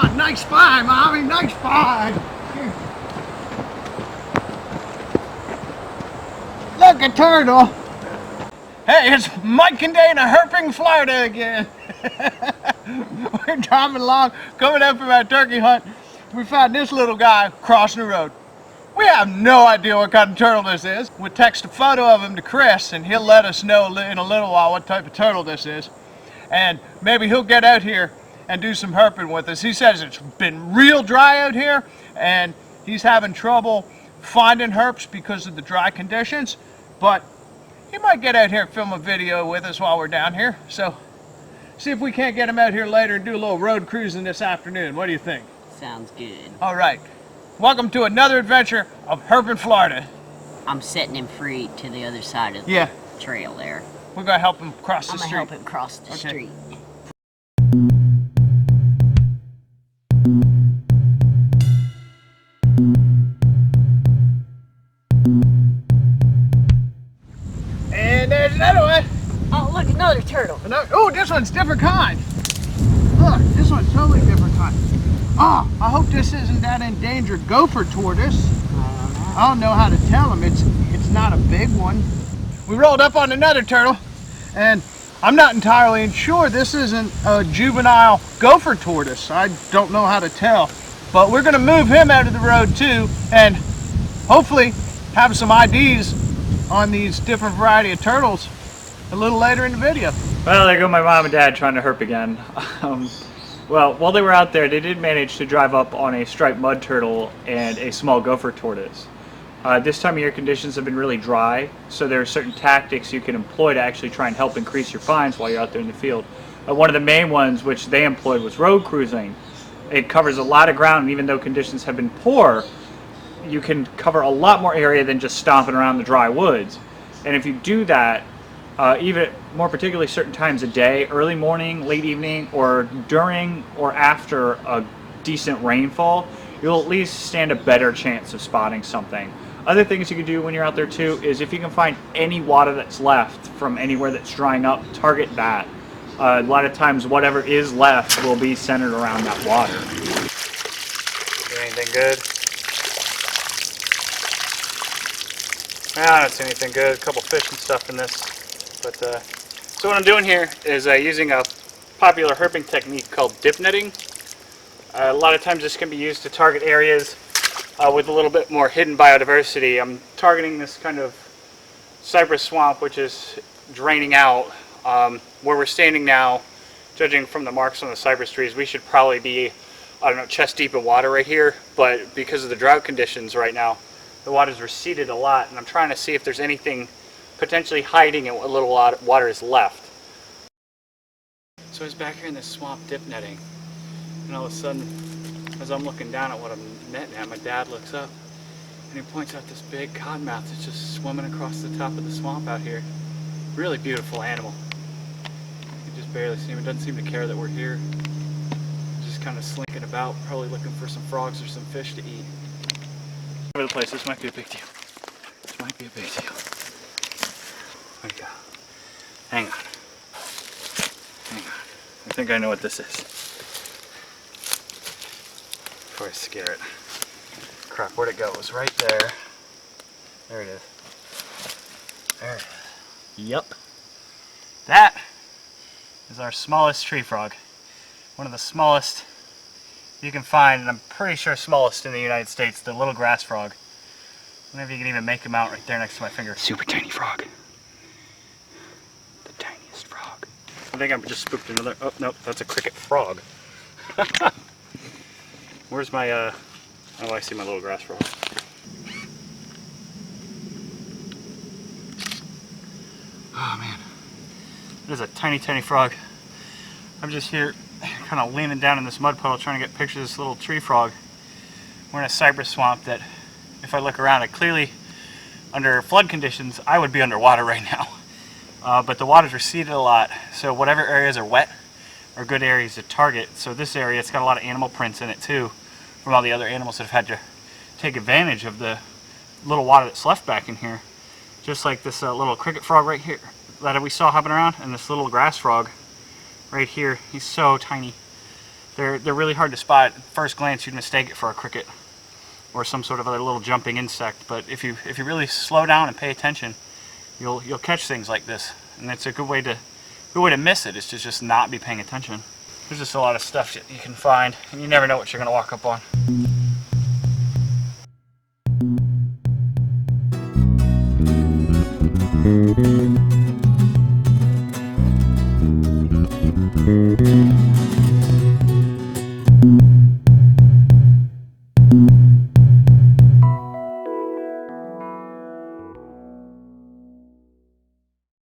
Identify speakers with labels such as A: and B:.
A: Oh, nice spy, Mommy, nice spy. Look, a turtle. Hey, it's Mike and Dana, Herping Florida again. We're driving along, coming up from our turkey hunt. We found this little guy crossing the road. We have no idea what kind of turtle this is. We'll text a photo of him to Chris and he'll let us know in a little while what type of turtle this is. And maybe he'll get out here and do some herping with us. He says it's been real dry out here and he's having trouble finding herps because of the dry conditions, but he might get out here and film a video with us while we're down here. So see if we can't get him out here later and do a little road cruising this afternoon. What do you think?
B: Sounds good.
A: All right. Welcome to another adventure of Herping Florida.
B: I'm setting him free to the other side of the trail there.
A: We're going to help him cross the street.
B: I'm going to help him cross the street.
A: And there's another one.
B: Oh, look, another turtle.
A: Oh, this one's different kind. Look, this one's totally different kind. Oh, I hope this isn't that endangered gopher tortoise. I don't know how to tell him. It's not a big one. We rolled up on another turtle, and I'm not entirely sure this isn't a juvenile gopher tortoise. I don't know how to tell. But we're going to move him out of the road too, and hopefully have some IDs on these different variety of turtles a little later in the video.
C: Well, there go my mom and dad trying to herp again. Well, while they were out there, they did manage to drive up on a striped mud turtle and a small gopher tortoise. This time of year conditions have been really dry, so there are certain tactics you can employ to actually try and help increase your finds while you're out there in the field. One of the main ones which they employed was road cruising. It covers a lot of ground, and even though conditions have been poor, you can cover a lot more area than just stomping around the dry woods. And if you do that, even more particularly certain times of day, early morning, late evening, or during or after a decent rainfall, you'll at least stand a better chance of spotting something. Other things you can do when you're out there too is if you can find any water that's left from anywhere that's drying up, target that. A lot of times whatever is left will be centered around that water. Anything good? I don't see anything good. A couple fish and stuff in this. But so what I'm doing here is using a popular herping technique called dipnetting. A lot of times this can be used to target areas with a little bit more hidden biodiversity. I'm targeting this kind of cypress swamp which is draining out. Where we're standing now, judging from the marks on the cypress trees, we should probably be, I don't know, chest deep in water right here, but because of the drought conditions right now, the water's receded a lot, and I'm trying to see if there's anything potentially hiding in what little water is left. So I was back here in this swamp dip netting, and all of a sudden, as I'm looking down at what I'm netting at, my dad looks up, and he points out this big cottonmouth that's just swimming across the top of the swamp out here. Really beautiful animal. You can just barely see him. It doesn't seem to care that we're here. Just kind of slinking about, probably looking for some frogs or some fish to eat. Over the place, this might be a big deal. This might be a big deal. There you go. Hang on. Hang on. I think I know what this is. Before I scare it. Crap, where'd it go? It was right there. There it is. There it is. Yup. That is our smallest tree frog. One of the smallest you can find, and I'm pretty sure smallest in the United States, the little grass frog. I don't know if you can even make him out right there next to my finger. Super tiny frog. The tiniest frog. I think I've just spooked another, oh no, that's a cricket frog. Where's my, oh I see my little grass frog. Oh man, there's a tiny frog. I'm just here kind of leaning down in this mud puddle trying to get pictures of this little tree frog. We're in a cypress swamp that, if I look around it, clearly under flood conditions I would be underwater right now. But the water's receded a lot, so whatever areas are wet are good areas to target. So this area, it's got a lot of animal prints in it too, from all the other animals that have had to take advantage of the little water that's left back in here. Just like this little cricket frog right here that we saw hopping around, and this little grass frog right here. He's so tiny They're really hard to spot. At first glance, you'd mistake it for a cricket or some sort of other little jumping insect. But if you really slow down and pay attention, you'll catch things like this. And it's a good way to miss it. Is to just not be paying attention. There's just a lot of stuff that you can find, and you never know what you're going to walk up on.